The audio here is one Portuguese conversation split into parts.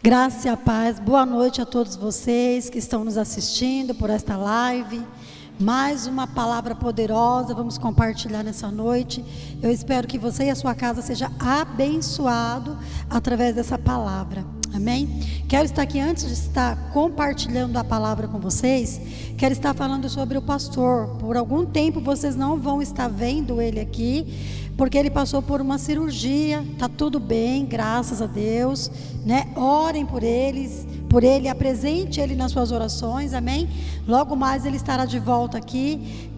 Graça e a paz, boa noite a todos vocês que estão nos assistindo por esta live. Mais uma palavra poderosa vamos compartilhar nessa noite. Eu espero que você e a sua casa seja abençoado através dessa palavra. Amém? Quero estar aqui, antes de estar compartilhando a palavra com vocês, quero estar falando sobre o pastor. Por algum tempo vocês não vão estar vendo ele aqui, porque ele passou por uma cirurgia. Está tudo bem, graças a Deus, né? Orem por ele, apresente ele nas suas orações, amém? Logo mais ele estará de volta aqui,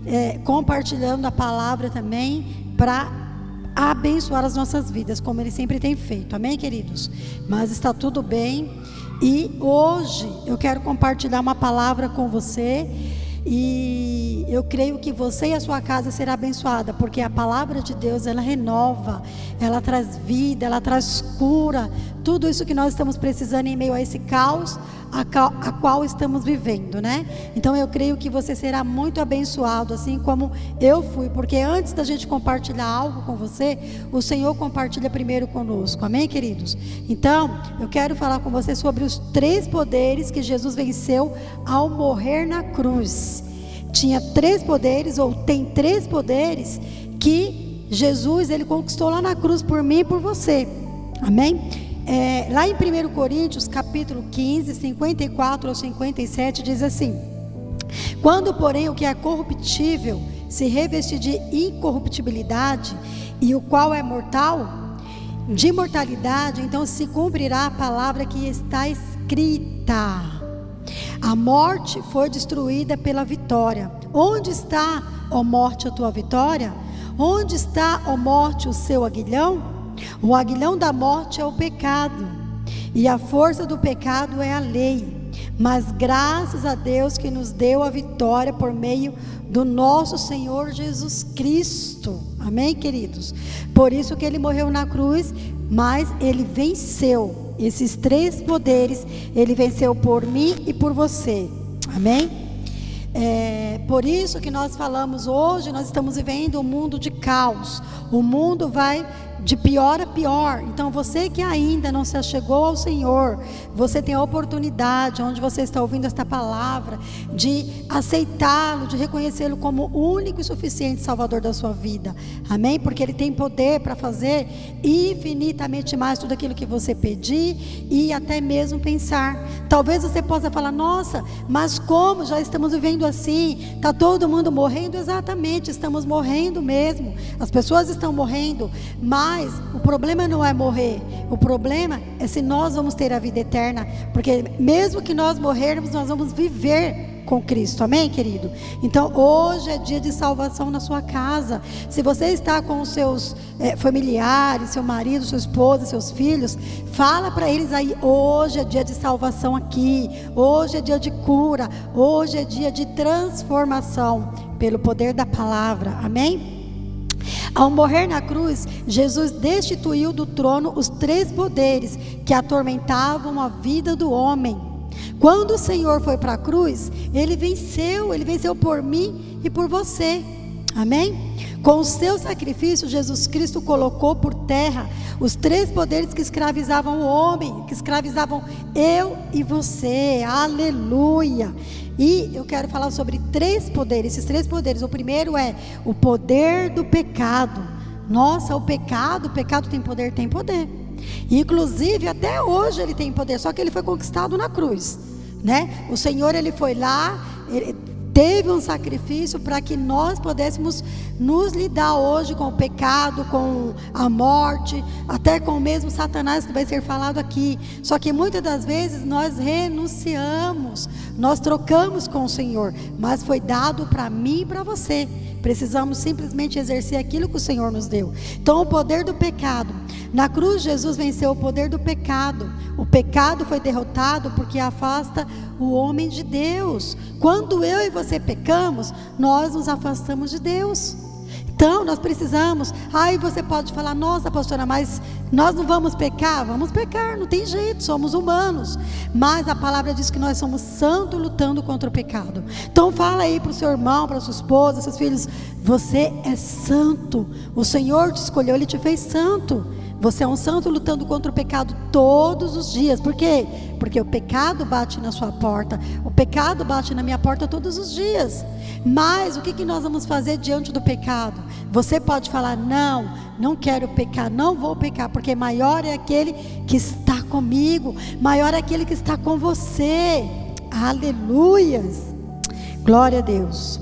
compartilhando a palavra também, para abençoar as nossas vidas, como ele sempre tem feito, amém, queridos? Mas está tudo bem, e hoje eu quero compartilhar uma palavra com você, e eu creio que você e a sua casa será abençoada, porque a palavra de Deus, ela renova, ela traz vida, ela traz cura, tudo isso que nós estamos precisando em meio a esse caos a qual estamos vivendo, né? Então eu creio que você será muito abençoado, assim como eu fui, porque antes da gente compartilhar algo com você, o Senhor compartilha primeiro conosco, amém, queridos? Então eu quero falar com você sobre os 3 poderes que Jesus venceu ao morrer na cruz. Tinha 3 poderes, ou tem 3 poderes que Jesus, ele conquistou lá na cruz por mim e por você, amém? Lá em 1 Coríntios capítulo 15, 54 ao 57 diz assim: quando porém o que é corruptível se revestir de incorruptibilidade, e o qual é mortal, de mortalidade, então se cumprirá a palavra que está escrita: a morte foi destruída pela vitória. Onde está, ó morte, a tua vitória? Onde está, ó morte, o seu aguilhão? O aguilhão da morte é o pecado, e a força do pecado é a lei. Mas graças a Deus que nos deu a vitória por meio do nosso Senhor Jesus Cristo, amém, queridos? Por isso que ele morreu na cruz, mas ele venceu esses 3 poderes, ele venceu por mim e por você, amém? Por isso que nós falamos hoje, nós estamos vivendo um mundo de caos, o mundo vai de pior a pior. Então você que ainda não se achegou ao Senhor, você tem a oportunidade, onde você está ouvindo esta palavra, de aceitá-lo, de reconhecê-lo como o único e suficiente Salvador da sua vida, amém? Porque ele tem poder para fazer infinitamente mais tudo aquilo que você pedir e até mesmo pensar. Talvez você possa falar: nossa, mas como já estamos vivendo assim, está todo mundo morrendo? Exatamente, estamos morrendo mesmo, as pessoas estão morrendo, mas o problema não é morrer, o problema é se nós vamos ter a vida eterna, porque mesmo que nós morrermos, nós vamos viver com Cristo, amém, querido? Então hoje é dia de salvação na sua casa. Se você está com os seus familiares, seu marido, sua esposa, seus filhos, fala para eles aí: hoje é dia de salvação aqui, hoje é dia de cura, hoje é dia de transformação pelo poder da palavra, amém? Ao morrer na cruz, Jesus destituiu do trono os 3 poderes que atormentavam a vida do homem. Quando o Senhor foi para a cruz, ele venceu por mim e por você, amém? Com o seu sacrifício, Jesus Cristo colocou por terra os 3 poderes que escravizavam o homem, que escravizavam eu e você, aleluia. E eu quero falar sobre 3 poderes, esses 3 poderes. O primeiro é o poder do pecado. Nossa, o pecado tem poder, tem poder. Inclusive até hoje ele tem poder, só que ele foi conquistado na cruz, né? O Senhor, ele foi lá, ele teve um sacrifício para que nós pudéssemos nos lidar hoje com o pecado, com a morte, até com o mesmo Satanás, que vai ser falado aqui. Só que muitas das vezes nós renunciamos, nós trocamos com o Senhor, mas foi dado para mim e para você. Precisamos simplesmente exercer aquilo que o Senhor nos deu. Então o poder do pecado, na cruz Jesus venceu o poder do pecado. O pecado foi derrotado porque afasta o homem de Deus. Quando eu e você pecamos, nós nos afastamos de Deus. Então nós precisamos. Aí você pode falar: nossa, pastora, mas nós não vamos pecar? Vamos pecar, não tem jeito, somos humanos. Mas a palavra diz que nós somos santos lutando contra o pecado. Então fala aí para o seu irmão, para a sua esposa, seus filhos: você é santo, o Senhor te escolheu, Ele te fez santo. Você é um santo lutando contra o pecado todos os dias. Por quê? Porque o pecado bate na sua porta. O pecado bate na minha porta todos os dias. Mas o que nós vamos fazer diante do pecado? Você pode falar: não, não quero pecar, não vou pecar, porque maior é aquele que está comigo, maior é aquele que está com você. Aleluias, glória a Deus.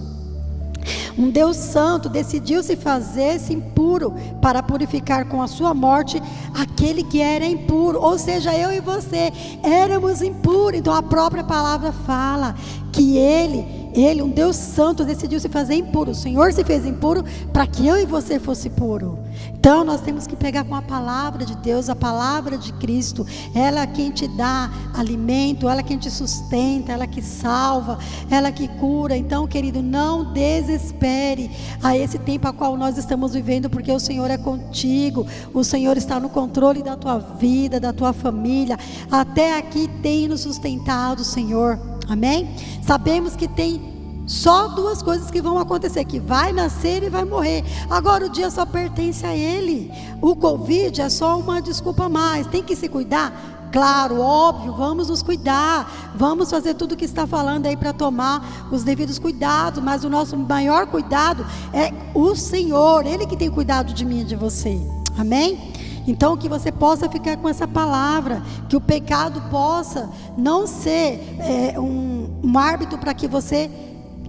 Um Deus santo decidiu se fazer-se impuro para purificar com a sua morte aquele que era impuro. Ou seja, eu e você éramos impuros. Então a própria palavra fala que Ele, um Deus santo, decidiu se fazer impuro. O Senhor se fez impuro para que eu e você fosse puro. Então nós temos que pegar com a palavra de Deus, a palavra de Cristo. Ela é quem te dá alimento, ela é quem te sustenta, ela que salva, ela que cura. Então, querido, não desespere a esse tempo a qual nós estamos vivendo, porque o Senhor é contigo. O Senhor está no controle da tua vida, da tua família. Até aqui tem nos sustentado, Senhor. Amém? Sabemos que tem só duas coisas que vão acontecer: que vai nascer e vai morrer. Agora o dia só pertence a Ele. O Covid é só uma desculpa a mais. Tem que se cuidar? Claro, óbvio, vamos nos cuidar. Vamos fazer tudo o que está falando aí para tomar os devidos cuidados. Mas o nosso maior cuidado é o Senhor. Ele que tem cuidado de mim e de você. Amém? Então que você possa ficar com essa palavra, que o pecado possa não ser um árbitro para que você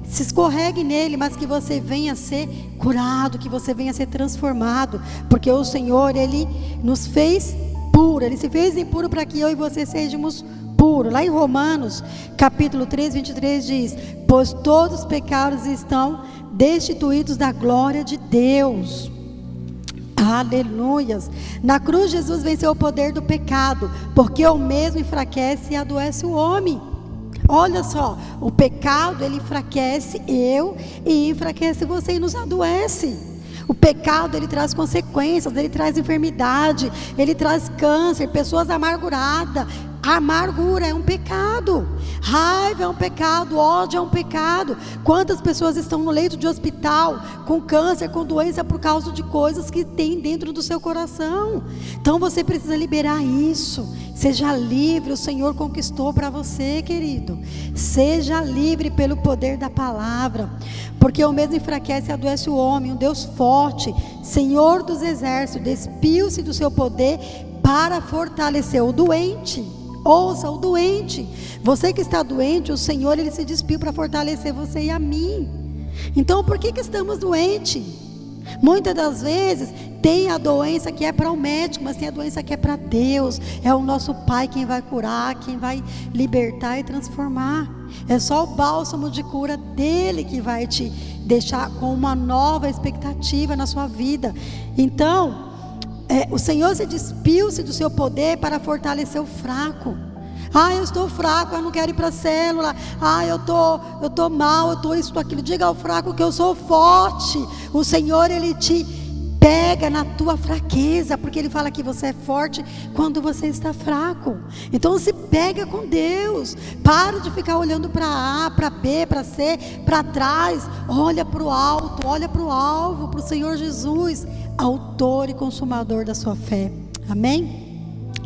se escorregue nele, mas que você venha a ser curado, que você venha a ser transformado, porque o Senhor, Ele nos fez puro, Ele se fez impuro para que eu e você sejamos puros. Lá em Romanos capítulo 3, 23 diz: pois todos os pecados estão destituídos da glória de Deus. Aleluias. Na cruz Jesus venceu o poder do pecado, porque o mesmo enfraquece e adoece o homem. Olha só, o pecado ele enfraquece eu e enfraquece você e nos adoece. O pecado ele traz consequências, ele traz enfermidade, ele traz câncer, pessoas amarguradas. A amargura é um pecado, raiva é um pecado, ódio é um pecado. Quantas pessoas estão no leito de hospital com câncer, com doença por causa de coisas que tem dentro do seu coração? Então você precisa liberar isso. Seja livre, o Senhor conquistou para você, querido. Seja livre pelo poder da palavra, porque o mesmo enfraquece e adoece o homem. Um Deus forte, Senhor dos exércitos, despiu-se do seu poder para fortalecer o doente. Ouça, o doente. Você que está doente, o Senhor ele se despiu para fortalecer você e a mim. Então por que estamos doentes? Muitas das vezes tem a doença que é para o médico, mas tem a doença que é para Deus. É o nosso Pai quem vai curar, quem vai libertar e transformar. É só o bálsamo de cura dele que vai te deixar com uma nova expectativa na sua vida. Então o Senhor se despiu-se do seu poder para fortalecer o fraco. Eu estou fraco, eu não quero ir para a célula. Eu tô mal, eu estou isso, aquilo. Diga ao fraco que eu sou forte. O Senhor, Ele te pega na tua fraqueza, porque Ele fala que você é forte quando você está fraco. Então se pega com Deus. Para de ficar olhando para A, para B, para C, para trás. Olha para o alto, olha para o alvo, para o Senhor Jesus, autor e consumador da sua fé. Amém?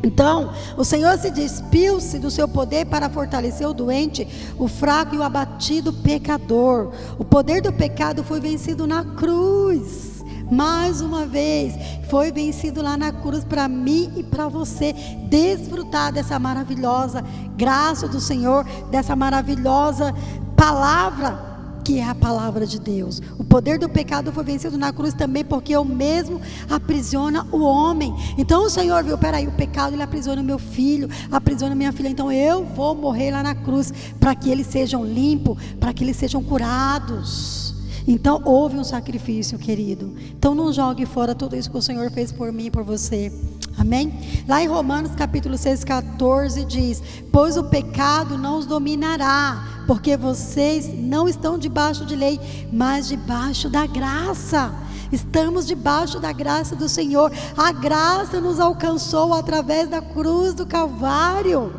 Então, o Senhor se despiu-se do seu poder para fortalecer o doente, o fraco e o abatido pecador. O poder do pecado foi vencido na cruz. Mais uma vez, foi vencido lá na cruz para mim e para você desfrutar dessa maravilhosa graça do Senhor, dessa maravilhosa palavra que é a palavra de Deus. O poder do pecado foi vencido na cruz também, porque o mesmo aprisiona o homem. Então o Senhor viu, peraí, o pecado ele aprisiona o meu filho, aprisiona minha filha, então eu vou morrer lá na cruz, para que eles sejam limpos, para que eles sejam curados. Então houve um sacrifício, querido. Então não jogue fora tudo isso que o Senhor fez por mim e por você. Amém? Lá em Romanos capítulo 6, 14 diz: pois o pecado não os dominará, porque vocês não estão debaixo de lei, mas debaixo da graça. Estamos debaixo da graça do Senhor. A graça nos alcançou através da cruz do Calvário.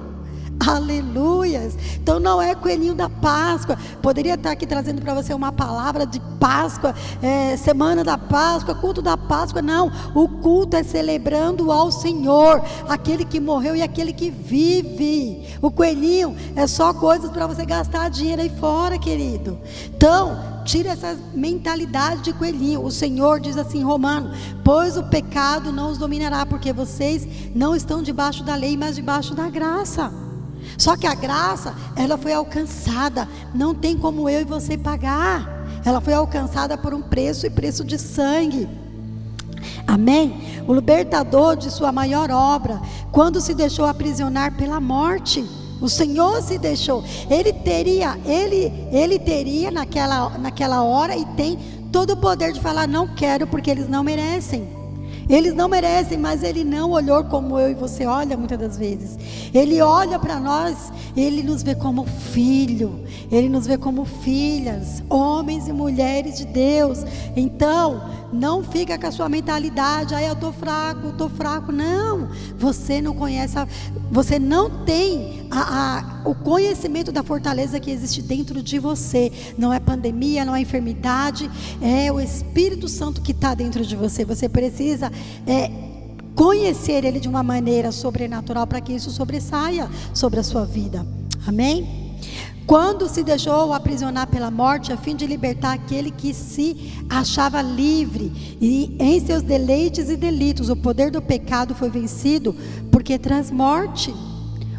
Aleluias. Então não é coelhinho da Páscoa. Poderia estar aqui trazendo para você uma palavra de Páscoa, semana da Páscoa, culto da Páscoa. Não, o culto é celebrando ao Senhor, aquele que morreu e aquele que vive. O coelhinho é só coisas para você gastar dinheiro aí fora, querido. Então tira essa mentalidade de coelhinho. O Senhor diz assim em Romanos: pois o pecado não os dominará, porque vocês não estão debaixo da lei, mas debaixo da graça. Só que a graça, ela foi alcançada, não tem como eu e você pagar. Ela foi alcançada por um preço, e preço de sangue. Amém? O libertador de sua maior obra, quando se deixou aprisionar pela morte. O Senhor se deixou. Ele teria naquela hora, e tem todo o poder de falar: não quero, porque eles não merecem. Eles não merecem, mas Ele não olhou como eu e você olha muitas das vezes. Ele olha para nós, Ele nos vê como filho, Ele nos vê como filhas, homens e mulheres de Deus. Então, não fica com a sua mentalidade: eu estou fraco. Não, você não conhece, você não tem o conhecimento da fortaleza que existe dentro de você. Não é pandemia, não é enfermidade, é o Espírito Santo que está dentro de você. Você precisa conhecer Ele de uma maneira sobrenatural, para que isso sobressaia sobre a sua vida. Amém? Quando se deixou aprisionar pela morte, a fim de libertar aquele que se achava livre, e em seus deleites e delitos, o poder do pecado foi vencido, porque traz morte.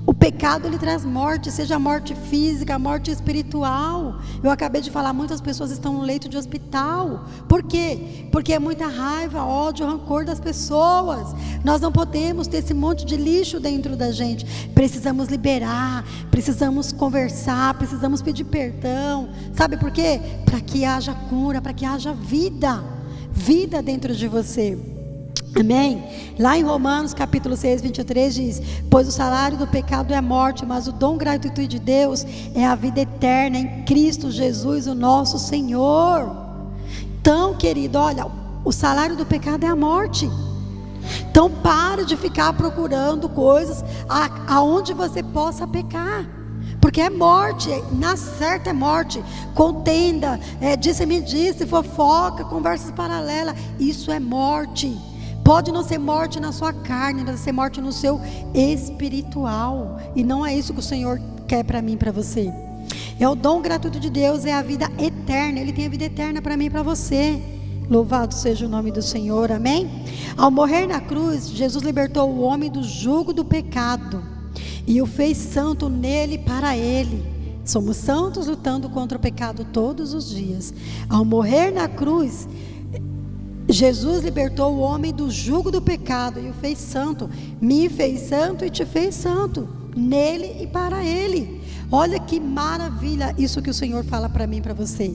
O pecado, ele traz morte, seja morte física, morte espiritual. Eu acabei de falar, muitas pessoas estão no leito de hospital. Por quê? Porque é muita raiva, ódio, rancor das pessoas. Nós não podemos ter esse monte de lixo dentro da gente. Precisamos liberar, precisamos conversar, precisamos pedir perdão. Sabe por quê? Para que haja cura, para que haja vida dentro de você. Amém? Lá em Romanos capítulo 6, 23 diz: pois o salário do pecado é a morte, mas o dom gratuito de Deus é a vida eterna em Cristo Jesus, o nosso Senhor. Então, querido, olha, o salário do pecado é a morte. Então pare de ficar procurando coisas aonde você possa pecar, porque é morte, na certa é morte. Contenda, disse-me disse, fofoca, conversas paralelas, isso é morte. Pode não ser morte na sua carne, mas ser morte no seu espiritual. E não é isso que o Senhor quer para mim e para você. É o dom gratuito de Deus, é a vida eterna. Ele tem a vida eterna para mim e para você. Louvado seja o nome do Senhor, amém? Ao morrer na cruz, Jesus libertou o homem do jugo do pecado e o fez santo nele e para ele. Somos santos lutando contra o pecado todos os dias. Ao morrer na cruz, Jesus libertou o homem do jugo do pecado e o fez santo. Me fez santo e te fez santo, nele e para ele. Olha que maravilha isso que o Senhor fala para mim e para você.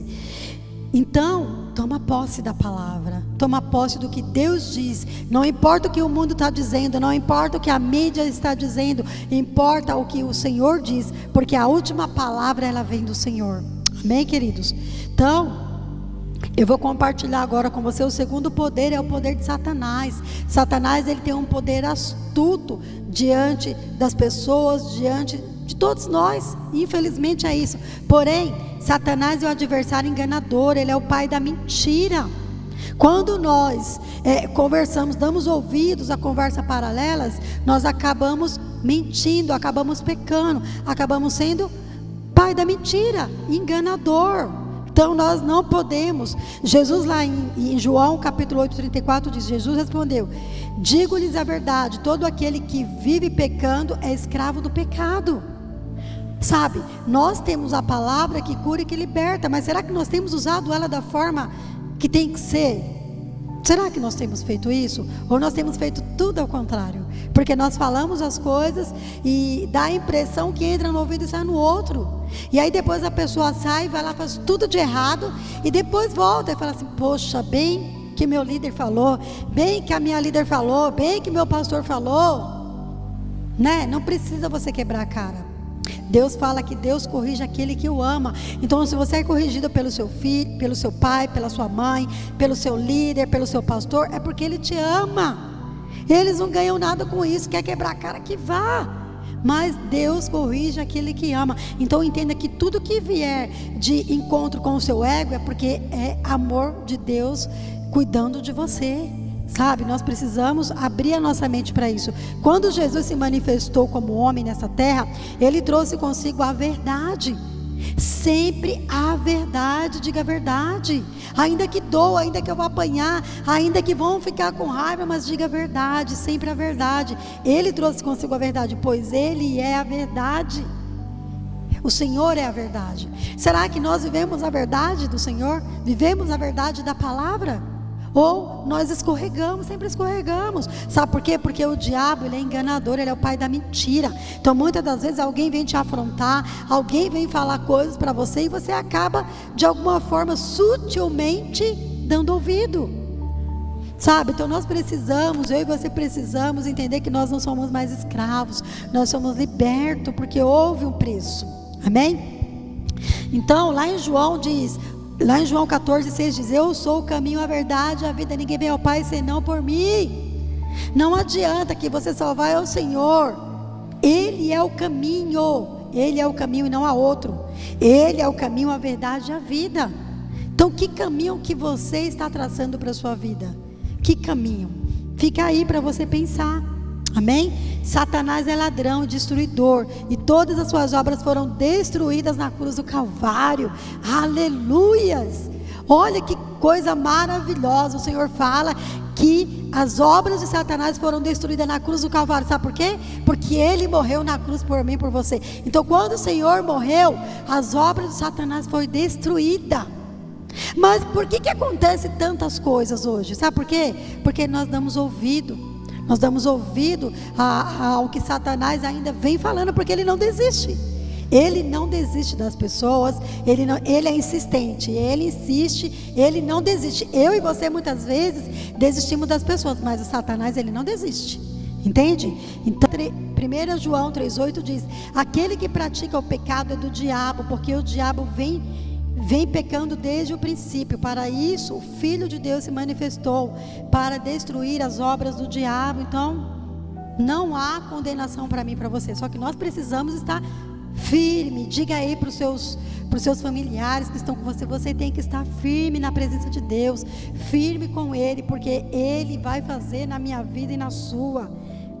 Então, toma posse da palavra, toma posse do que Deus diz. Não importa o que o mundo está dizendo, não importa o que a mídia está dizendo, importa o que o Senhor diz, porque a última palavra, ela vem do Senhor. Amém, queridos? Então, eu vou compartilhar agora com você o segundo poder, é o poder de Satanás. Satanás, ele tem um poder astuto diante das pessoas, diante de todos nós. Infelizmente é isso. Porém, Satanás é o adversário enganador, ele é o pai da mentira. Quando nós conversamos, damos ouvidos a conversas paralelas, nós acabamos mentindo, acabamos pecando, acabamos sendo pai da mentira, enganador. Então nós não podemos. Jesus lá em João capítulo 8, 34 diz: Jesus respondeu: digo-lhes a verdade, todo aquele que vive pecando é escravo do pecado. Sabe, nós temos a palavra que cura e que liberta, mas será que nós temos usado ela da forma que tem que ser? Será que nós temos feito isso? Ou nós temos feito tudo ao contrário? Porque nós falamos as coisas e dá a impressão que entra no ouvido e sai no outro. E aí depois a pessoa sai, vai lá, faz tudo de errado e depois volta e fala assim: poxa, bem que meu líder falou, bem que a minha líder falou, bem que meu pastor falou, né? Não precisa você quebrar a cara. Deus fala que Deus corrige aquele que o ama. Então, se você é corrigido pelo seu filho, pelo seu pai, pela sua mãe, pelo seu líder, pelo seu pastor, é porque ele te ama. Eles não ganham nada com isso. Quer quebrar a cara, que vá. mas Deus corrige aquele que ama. Então entenda que tudo que vier de encontro com o seu ego é porque é amor de Deus cuidando de você. Sabe, nós precisamos abrir a nossa mente para isso. Quando Jesus se manifestou como homem nessa terra, Ele trouxe consigo a verdade. Sempre a verdade, diga a verdade. Ainda que doa, ainda que eu vou apanhar, ainda que vão ficar com raiva, mas diga a verdade, sempre a verdade. Ele trouxe consigo a verdade, pois Ele é a verdade. O Senhor é a verdade. Será que nós vivemos a verdade do Senhor? Vivemos a verdade da palavra? Ou nós escorregamos, sempre escorregamos. Sabe por quê? Porque o diabo, ele é enganador, ele é o pai da mentira. Então muitas das vezes alguém vem te afrontar, alguém vem falar coisas para você, e você acaba de alguma forma sutilmente dando ouvido. Sabe, então nós precisamos, eu e você precisamos entender que nós não somos mais escravos, nós somos libertos, porque houve um preço. Amém? Então lá em João diz, lá em João 14,6 diz: eu sou o caminho, a verdade e a vida, ninguém vem ao Pai senão por mim. Não adianta que você só vai ao Senhor, Ele é o caminho, Ele é o caminho e não há outro. Ele é o caminho, a verdade e a vida. Então que caminho que você está traçando para a sua vida? Que caminho? Fica aí para você pensar. Amém? Satanás é ladrão e destruidor, e todas as suas obras foram destruídas na cruz do Calvário. Aleluias! Olha que coisa maravilhosa. O Senhor fala que as obras de Satanás foram destruídas na cruz do Calvário. Sabe por quê? Porque Ele morreu na cruz por mim e por você. Então quando o Senhor morreu, as obras de Satanás foram destruídas. Mas por que acontece tantas coisas hoje? Sabe por quê? Porque nós damos ouvido. Nós damos ouvido ao que Satanás ainda vem falando, porque ele não desiste. Ele não desiste das pessoas, ele é insistente, ele insiste, ele não desiste. Eu e você muitas vezes desistimos das pessoas, mas o Satanás, ele não desiste. Entende? Então 1 João 3,8 diz: aquele que pratica o pecado é do diabo, porque o diabo vem pecando desde o princípio. Para isso o Filho de Deus se manifestou, para destruir as obras do diabo. Então não há condenação para mim e para você, só que nós precisamos estar firme. Diga aí para os seus familiares que estão com você: você tem que estar firme na presença de Deus, firme com Ele, porque Ele vai fazer na minha vida e na sua.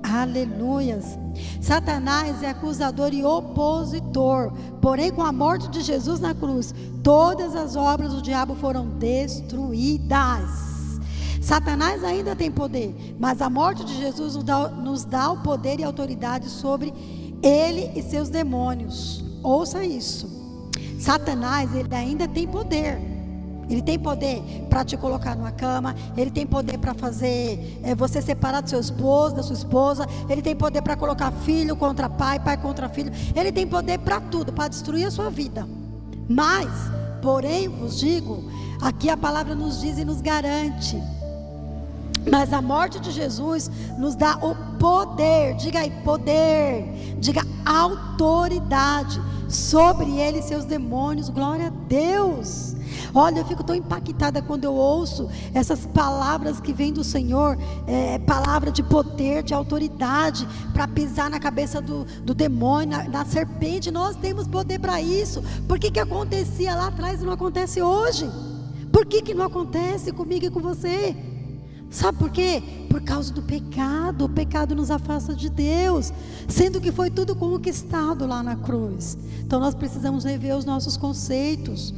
Aleluias. Satanás é acusador e opositor, porém com a morte de Jesus na cruz, todas as obras do diabo foram destruídas. Satanás ainda tem poder, mas a morte de Jesus nos dá o poder e autoridade sobre ele e seus demônios. Ouça isso: Satanás, ele ainda tem poder. Ele tem poder para te colocar numa cama. Ele tem poder para fazer você separar do seu esposo, da sua esposa. Ele tem poder para colocar filho contra pai, pai contra filho. Ele tem poder para tudo, para destruir a sua vida. Mas, porém vos digo, aqui a palavra nos diz e nos garante: mas a morte de Jesus nos dá o poder. Diga aí, poder. Diga autoridade sobre ele e seus demônios. Glória a Deus. Olha, eu fico tão impactada quando eu ouço essas palavras que vêm do Senhor, palavra de poder, de autoridade, para pisar na cabeça do demônio, na serpente. Nós temos poder para isso. Por que acontecia lá atrás e não acontece hoje? Por que não acontece comigo e com você? Sabe por quê? Por causa do pecado. O pecado nos afasta de Deus, sendo que foi tudo conquistado lá na cruz. Então nós precisamos rever os nossos conceitos.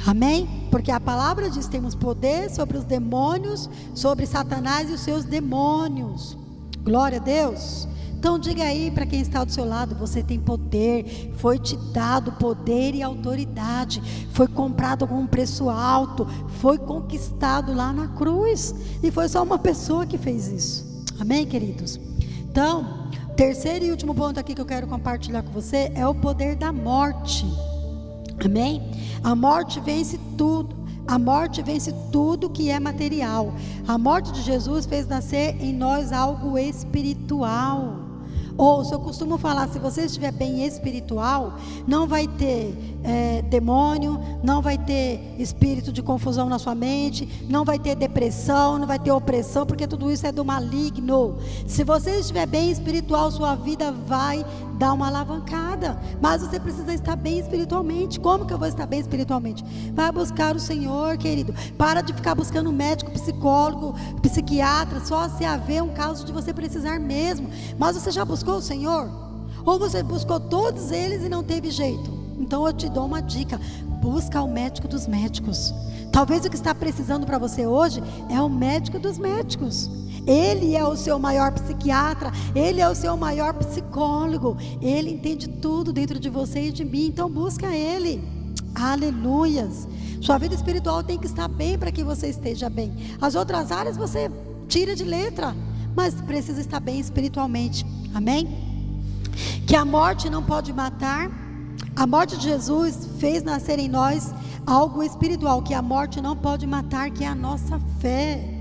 Amém? Porque a palavra diz: temos poder sobre os demônios, sobre Satanás e os seus demônios. Glória a Deus. Então diga aí para quem está do seu lado: você tem poder, foi te dado poder e autoridade, foi comprado com um preço alto, foi conquistado lá na cruz, e foi só uma pessoa que fez isso. Amém, queridos? Então, terceiro e último ponto aqui que eu quero compartilhar com você é o poder da morte. Amém? A morte vence tudo. A morte vence tudo que é material. A morte de Jesus fez nascer em nós algo espiritual. Ouça, eu costumo falar, se você estiver bem espiritual, não vai ter demônio, não vai ter espírito de confusão na sua mente, não vai ter depressão, não vai ter opressão, porque tudo isso é do maligno. Se você estiver bem espiritual, sua vida vai dar uma alavancada, mas você precisa estar bem espiritualmente. Como que eu vou estar bem espiritualmente? Vai buscar o Senhor, querido. Para de ficar buscando médico, psicólogo, psiquiatra, só se haver um caso de você precisar mesmo. Mas você já buscou o Senhor? Ou você buscou todos eles e não teve jeito? Então eu te dou uma dica: busca o médico dos médicos. Talvez o que está precisando para você hoje é o médico dos médicos. Ele é o seu maior psiquiatra, ele é o seu maior psicólogo, ele entende tudo dentro de você e de mim, então busca ele. Aleluias. Sua vida espiritual tem que estar bem para que você esteja bem. As outras áreas você tira de letra, mas precisa estar bem espiritualmente. Amém? Que a morte não pode matar. A morte de Jesus fez nascer em nós algo espiritual que a morte não pode matar, que é a nossa fé.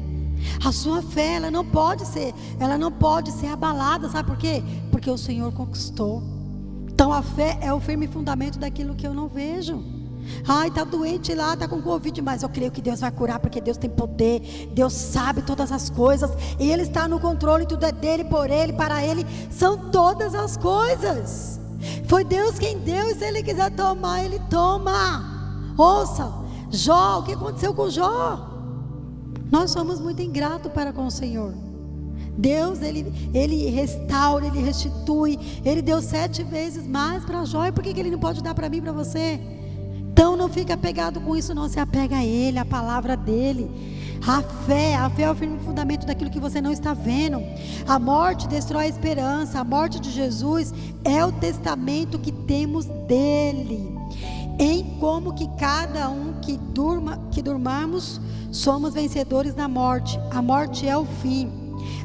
A sua fé, ela não pode ser abalada, sabe por quê? Porque o Senhor conquistou. Então a fé é o firme fundamento daquilo que eu não vejo. Ai, está doente lá, está com Covid, mas eu creio que Deus vai curar, porque Deus tem poder, Deus sabe todas as coisas, e Ele está no controle, tudo é dele, por Ele, para Ele, são todas as coisas. Foi Deus quem deu, e se Ele quiser tomar, Ele toma. Ouça, Jó, o que aconteceu com Jó? Nós somos muito ingratos para com o Senhor. Deus, Ele restaura, Ele restitui. Ele deu 7 vezes mais para Jó. E por que Ele não pode dar para mim e para você? Então não fica apegado com isso, não. Se apega a Ele, a palavra dEle. A fé é o firme fundamento daquilo que você não está vendo. A morte destrói a esperança. A morte de Jesus é o testamento que temos dEle. Em como que cada um que durmamos, somos vencedores da morte. A morte é o fim.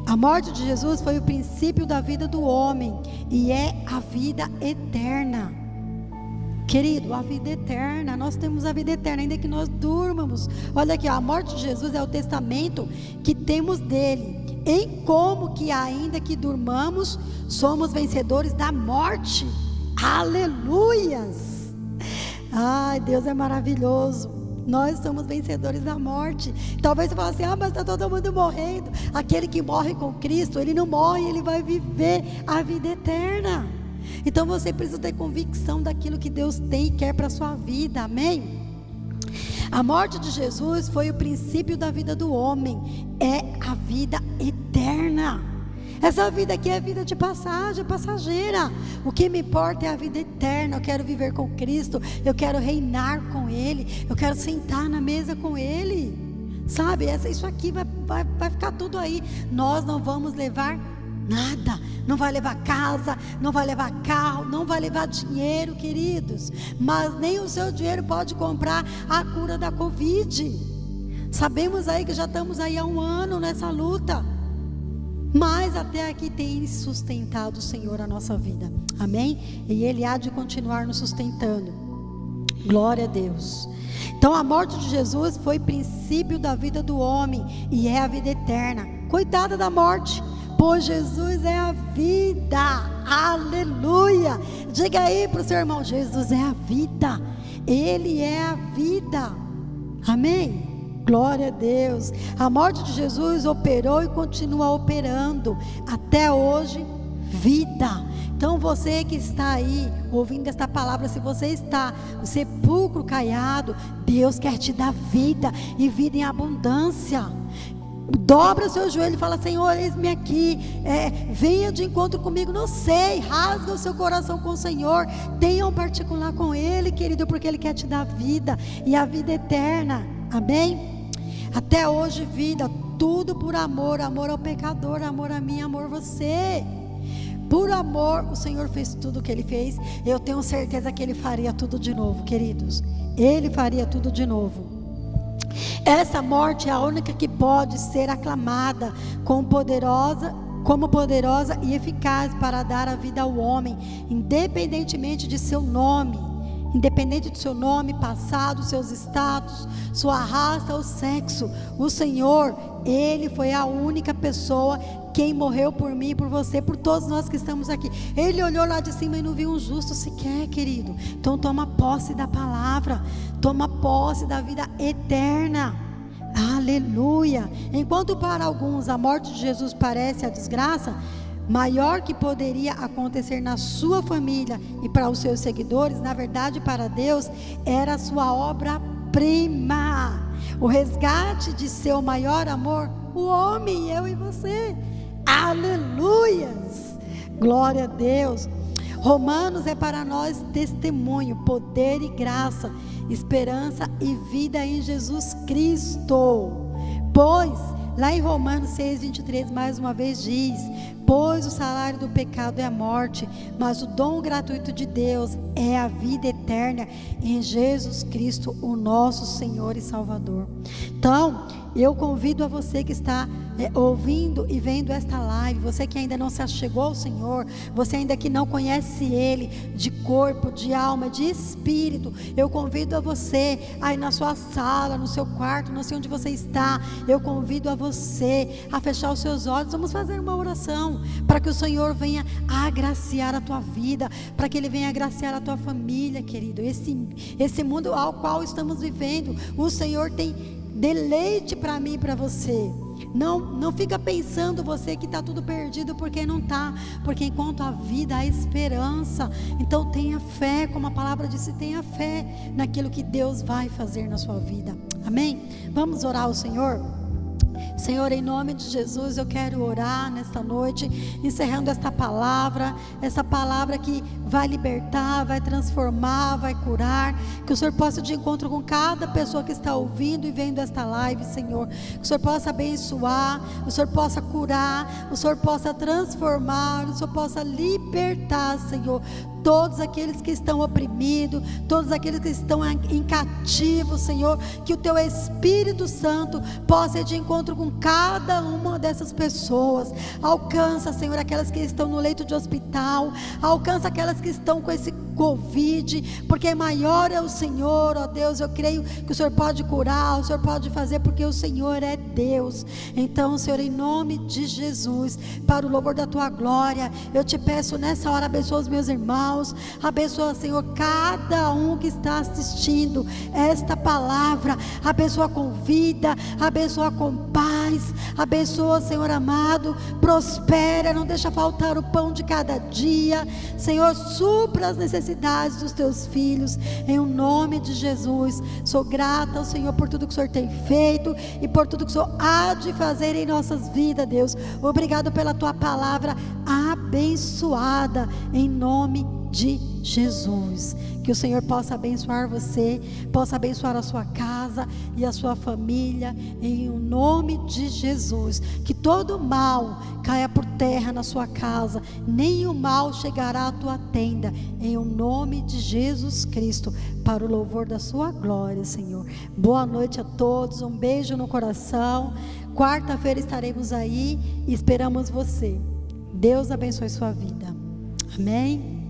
A morte de Jesus foi o princípio da vida do homem e é a vida eterna. Querido, a vida eterna, nós temos a vida eterna, ainda que nós durmamos. Olha aqui, a morte de Jesus é o testamento que temos dele. Em como que ainda que durmamos, somos vencedores da morte. Aleluias! Ai, Deus é maravilhoso. Nós somos vencedores da morte. Talvez você fale assim: mas está todo mundo morrendo. Aquele que morre com Cristo, ele não morre, ele vai viver a vida eterna. Então você precisa ter convicção daquilo que Deus tem e quer para a sua vida, amém? A morte de Jesus foi o princípio da vida do homem, é a vida eterna. Essa vida aqui é vida de passagem, passageira. O que me importa é a vida eterna. Eu quero viver com Cristo, eu quero reinar com Ele, eu quero sentar na mesa com Ele. Sabe, isso aqui vai ficar tudo aí. Nós não vamos levar nada. Não vai levar casa, não vai levar carro, não vai levar dinheiro, queridos. Mas nem o seu dinheiro pode comprar a cura da Covid. Sabemos aí que já estamos aí há 1 ano nessa luta. Mas até aqui tem sustentado o Senhor a nossa vida, amém? E Ele há de continuar nos sustentando, glória a Deus. Então a morte de Jesus foi princípio da vida do homem e é a vida eterna. Coitada da morte, pois Jesus é a vida, aleluia. Diga aí para o seu irmão: Jesus é a vida, Ele é a vida, amém? Glória a Deus. A morte de Jesus operou e continua operando até hoje, vida. Então você que está aí ouvindo esta palavra, se você está no sepulcro caiado, Deus quer te dar vida e vida em abundância. Dobra o seu joelho e fala: Senhor, eis-me aqui, venha de encontro comigo. Não sei, rasga o seu coração com o Senhor, tenha um particular com Ele, querido, porque Ele quer te dar vida e a vida eterna, amém? Até hoje vida, tudo por amor, amor ao pecador, amor a mim, amor a você. Por amor o Senhor fez tudo o que Ele fez. Eu tenho certeza que Ele faria tudo de novo, queridos. Ele faria tudo de novo. Essa morte é a única que pode ser aclamada como poderosa e eficaz para dar a vida ao homem, independentemente de seu nome. Independente do seu nome, passado, seus status, sua raça ou sexo, o Senhor, Ele foi a única pessoa quem morreu por mim, por você, por todos nós que estamos aqui. Ele olhou lá de cima e não viu um justo sequer, querido. Então toma posse da palavra, toma posse da vida eterna. Aleluia. Enquanto para alguns a morte de Jesus parece a desgraça maior que poderia acontecer na sua família e para os seus seguidores, na verdade para Deus era a sua obra-prima, o resgate de seu maior amor, o homem, eu e você. Aleluias, glória a Deus. Romanos é para nós testemunho, poder e graça, esperança e vida em Jesus Cristo. Pois, lá em Romanos 6:23, mais uma vez diz: pois o salário do pecado é a morte, mas o dom gratuito de Deus é a vida eterna em Jesus Cristo, o nosso Senhor e Salvador. Então, eu convido a você que está ouvindo e vendo esta live, você que ainda não se achegou ao Senhor, você ainda que não conhece Ele de corpo, de alma, de espírito, eu convido a você aí na sua sala, no seu quarto, não sei onde você está, eu convido a você a fechar os seus olhos. Vamos fazer uma oração para que o Senhor venha agraciar a tua vida, para que Ele venha agraciar a tua família, querido. Esse mundo ao qual estamos vivendo, o Senhor tem deleite para mim e para você. Não fica pensando você que está tudo perdido, porque não está. Porque enquanto há vida, há esperança. Então tenha fé, como a palavra disse, tenha fé naquilo que Deus vai fazer na sua vida. Amém? Vamos orar ao Senhor? Senhor, em nome de Jesus, eu quero orar nesta noite, encerrando essa palavra que vai libertar, vai transformar, vai curar, que o Senhor possa de encontro com cada pessoa que está ouvindo e vendo esta live, Senhor, que o Senhor possa abençoar, o Senhor possa curar, o Senhor possa transformar, o Senhor possa libertar, Senhor, todos aqueles que estão oprimidos, todos aqueles que estão em cativo, Senhor, que o Teu Espírito Santo possa ir de encontro com cada uma dessas pessoas. Alcança, Senhor, aquelas que estão no leito de hospital, alcança aquelas que estão com esse Covid, porque maior é o Senhor, ó Deus. Eu creio que o Senhor pode curar, o Senhor pode fazer, porque o Senhor é Deus. Então, Senhor, em nome de Jesus, para o louvor da Tua glória, eu te peço nessa hora, abençoa os meus irmãos, abençoa, Senhor, cada um que está assistindo esta palavra, abençoa com vida, abençoa com paz, abençoa, Senhor amado, prospera, não deixa faltar o pão de cada dia, Senhor, supra as necessidades dos Teus filhos, em o nome de Jesus. Sou grata ao Senhor por tudo que o Senhor tem feito e por tudo que o Senhor há de fazer em nossas vidas, Deus. Obrigado pela Tua palavra abençoada, em nome de Jesus. Que o Senhor possa abençoar você, possa abençoar a sua casa e a sua família, em o nome de Jesus. Que todo mal caia por terra na sua casa, nenhum mal chegará à tua tenda, em o nome de Jesus Cristo, para o louvor da sua glória, Senhor. Boa noite a todos, um beijo no coração. Quarta-feira estaremos aí e esperamos você. Deus abençoe sua vida. Amém.